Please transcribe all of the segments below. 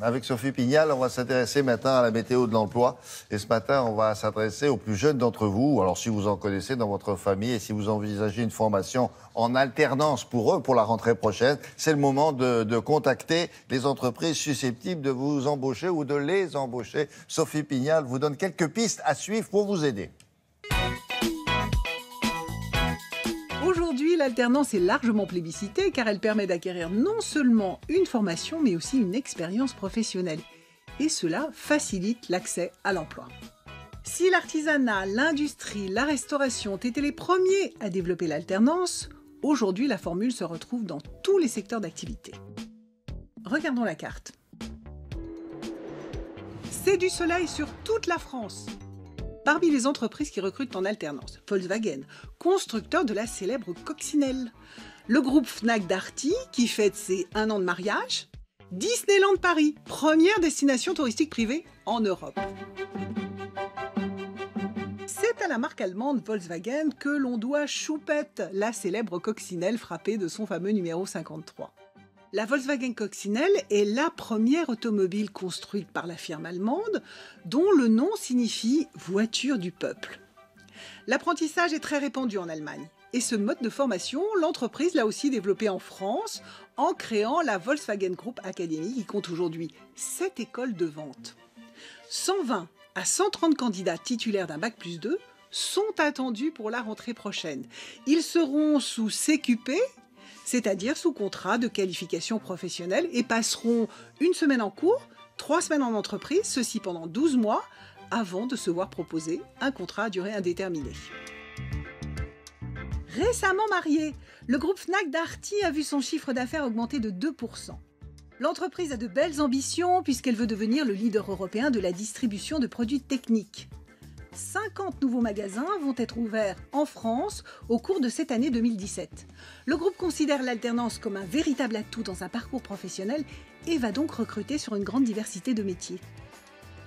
Avec Sophie Pignal, on va s'intéresser maintenant à la météo de l'emploi. Et ce matin, on va s'adresser aux plus jeunes d'entre vous. Alors, si vous en connaissez dans votre famille et si vous envisagez une formation en alternance pour eux, pour la rentrée prochaine, c'est le moment de contacter les entreprises susceptibles de vous embaucher ou de les embaucher. Sophie Pignal vous donne quelques pistes à suivre pour vous aider. Aujourd'hui, l'alternance est largement plébiscitée car elle permet d'acquérir non seulement une formation mais aussi une expérience professionnelle. Et cela facilite l'accès à l'emploi. Si l'artisanat, l'industrie, la restauration ont été les premiers à développer l'alternance, aujourd'hui la formule se retrouve dans tous les secteurs d'activité. Regardons la carte. C'est du soleil sur toute la France. Parmi les entreprises qui recrutent en alternance, Volkswagen, constructeur de la célèbre coccinelle. Le groupe Fnac Darty, qui fête ses 1 an de mariage. Disneyland Paris, première destination touristique privée en Europe. C'est à la marque allemande Volkswagen que l'on doit Choupette, la célèbre coccinelle frappée de son fameux numéro 53. La Volkswagen Coccinelle est la première automobile construite par la firme allemande, dont le nom signifie « voiture du peuple ». L'apprentissage est très répandu en Allemagne. Et ce mode de formation, l'entreprise l'a aussi développé en France, en créant la Volkswagen Group Academy, qui compte aujourd'hui 7 écoles de vente. 120 à 130 candidats titulaires d'un Bac+2 sont attendus pour la rentrée prochaine. Ils seront sous CQP, c'est-à-dire sous contrat de qualification professionnelle, et passeront 1 semaine en cours, 3 semaines en entreprise, ceci pendant 12 mois, avant de se voir proposer un contrat à durée indéterminée. Récemment marié, le groupe Fnac Darty a vu son chiffre d'affaires augmenter de 2%. L'entreprise a de belles ambitions puisqu'elle veut devenir le leader européen de la distribution de produits techniques. 50 nouveaux magasins vont être ouverts en France au cours de cette année 2017. Le groupe considère l'alternance comme un véritable atout dans un parcours professionnel et va donc recruter sur une grande diversité de métiers.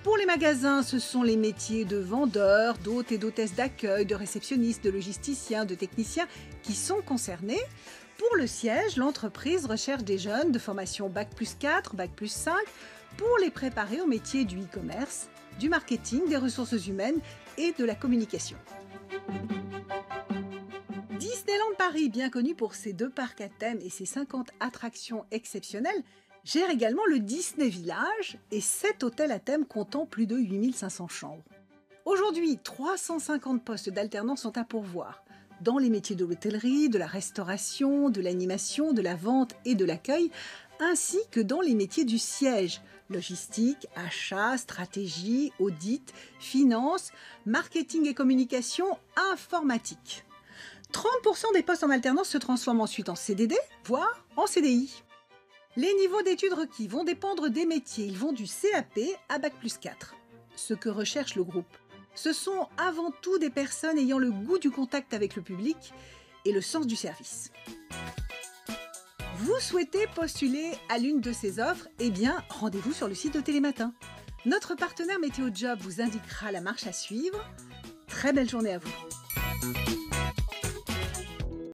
Pour les magasins, ce sont les métiers de vendeurs, d'hôtes et d'hôtesses d'accueil, de réceptionnistes, de logisticiens, de techniciens qui sont concernés. Pour le siège, l'entreprise recherche des jeunes de formation Bac+4, Bac+5 pour les préparer au métier du e-commerce, du marketing, des ressources humaines et de la communication. Disneyland Paris, bien connu pour ses 2 parcs à thème et ses 50 attractions exceptionnelles, gère également le Disney Village et 7 hôtels à thème comptant plus de 8500 chambres. Aujourd'hui, 350 postes d'alternance sont à pourvoir dans les métiers de l'hôtellerie, de la restauration, de l'animation, de la vente et de l'accueil, ainsi que dans les métiers du siège, logistique, achat, stratégie, audit, finance, marketing et communication, informatique. 30% des postes en alternance se transforment ensuite en CDD, voire en CDI. Les niveaux d'études requis vont dépendre des métiers. Ils vont du CAP à Bac+4. Ce que recherche le groupe, ce sont avant tout des personnes ayant le goût du contact avec le public et le sens du service. Vous souhaitez postuler à l'une de ces offres? Eh bien, rendez-vous sur le site de Télématin. Notre partenaire Météo Job vous indiquera la marche à suivre. Très belle journée à vous.